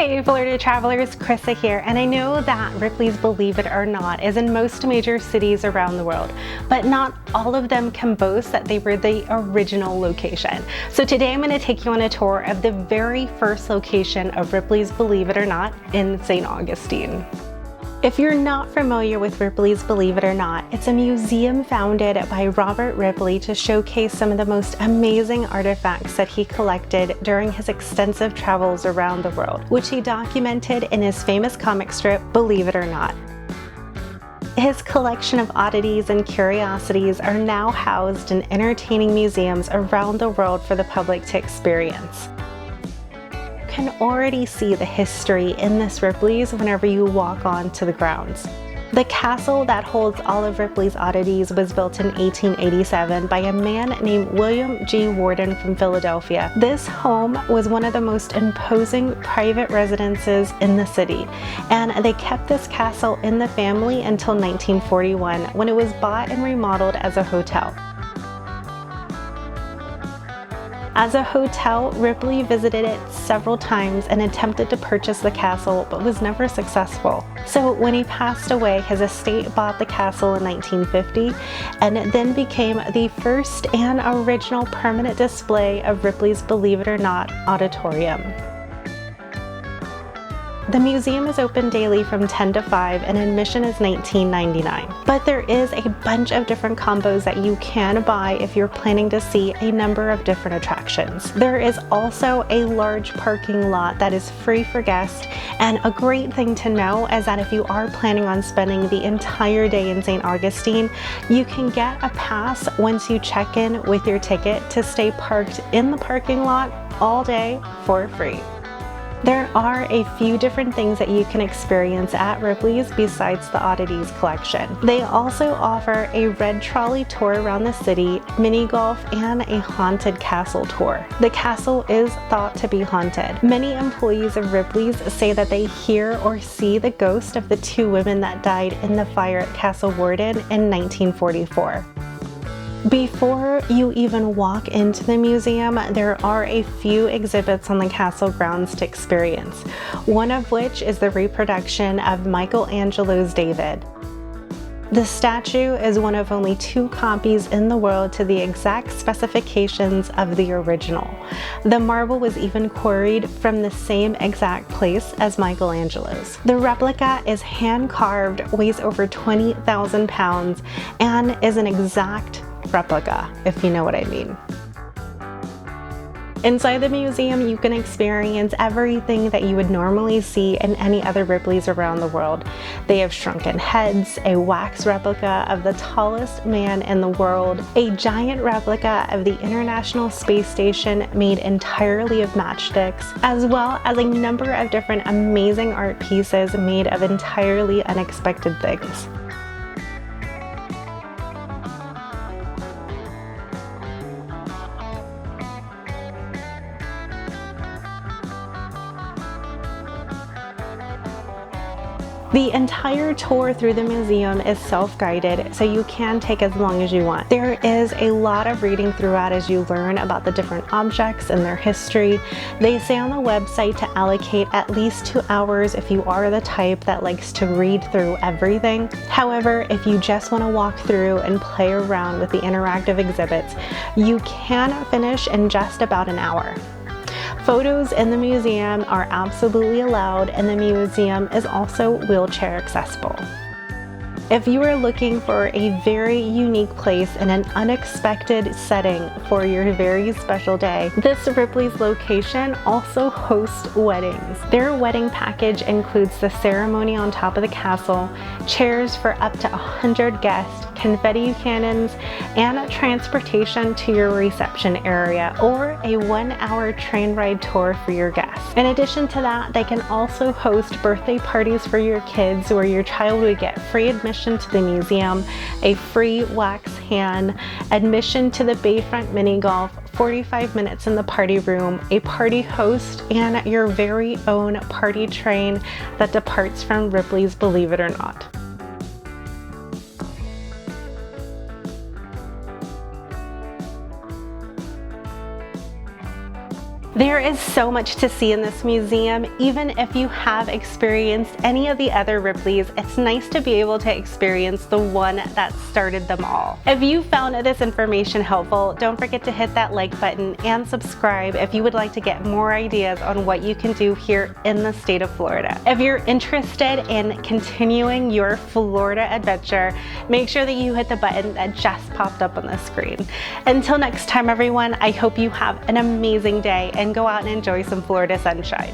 Hey Florida travelers, Krista here, and I know that Ripley's Believe It or Not is in most major cities around the world, but not all of them can boast that they were the original location. So today I'm going to take you on a tour of the very first location of Ripley's Believe It or Not in St. Augustine. If you're not familiar with Ripley's Believe It or Not, it's a museum founded by Robert Ripley to showcase some of the most amazing artifacts that he collected during his extensive travels around the world, which he documented in his famous comic strip, Believe It or Not. His collection of oddities and curiosities are now housed in entertaining museums around the world for the public to experience. You can already see the history in this Ripley's whenever you walk onto the grounds. The castle that holds all of Ripley's oddities was built in 1887 by a man named William G. Warden from Philadelphia. This home was one of the most imposing private residences in the city, and they kept this castle in the family until 1941 when it was bought and remodeled as a hotel. As a hotel, Ripley visited it several times and attempted to purchase the castle, but was never successful. So when he passed away, his estate bought the castle in 1950, and it then became the first and original permanent display of Ripley's Believe It or Not Auditorium. The museum is open daily from 10 to 5 and admission is $19.99. But there is a bunch of different combos that you can buy if you're planning to see a number of different attractions. There is also a large parking lot that is free for guests, and a great thing to know is that if you are planning on spending the entire day in St. Augustine, you can get a pass once you check in with your ticket to stay parked in the parking lot all day for free. There are a few different things that you can experience at Ripley's besides the oddities collection. They also offer a red trolley tour around the city, mini golf, and a haunted castle tour. The castle is thought to be haunted. Many employees of Ripley's say that they hear or see the ghost of the two women that died in the fire at Castle Warden in 1944. Before you even walk into the museum, there are a few exhibits on the castle grounds to experience, one of which is the reproduction of Michelangelo's David. The statue is one of only 2 copies in the world to the exact specifications of the original. The marble was even quarried from the same exact place as Michelangelo's. The replica is hand-carved, weighs over 20,000 pounds, and is an exact replica, if you know what I mean. Inside the museum, you can experience everything that you would normally see in any other Ripley's around the world. They have shrunken heads, a wax replica of the tallest man in the world, a giant replica of the International Space Station made entirely of matchsticks, as well as a number of different amazing art pieces made of entirely unexpected things. The entire tour through the museum is self-guided, so you can take as long as you want. There is a lot of reading throughout as you learn about the different objects and their history. They say on the website to allocate at least 2 hours if you are the type that likes to read through everything. However, if you just want to walk through and play around with the interactive exhibits, you can finish in just about an hour. Photos in the museum are absolutely allowed, and the museum is also wheelchair accessible. If you are looking for a very unique place in an unexpected setting for your very special day, this Ripley's location also hosts weddings. Their wedding package includes the ceremony on top of the castle, chairs for up to 100 guests, confetti cannons, and transportation to your reception area, or a 1-hour train ride tour for your guests. In addition to that, they can also host birthday parties for your kids where your child would get free admission to the museum, a free wax hand, admission to the Bayfront mini golf, 45 minutes in the party room, a party host, and your very own party train that departs from Ripley's Believe It or Not. There is so much to see in this museum. Even if you have experienced any of the other Ripleys, it's nice to be able to experience the one that started them all. If you found this information helpful, don't forget to hit that like button and subscribe if you would like to get more ideas on what you can do here in the state of Florida. If you're interested in continuing your Florida adventure, make sure that you hit the button that just popped up on the screen. Until next time, everyone, I hope you have an amazing day and go out and enjoy some Florida sunshine.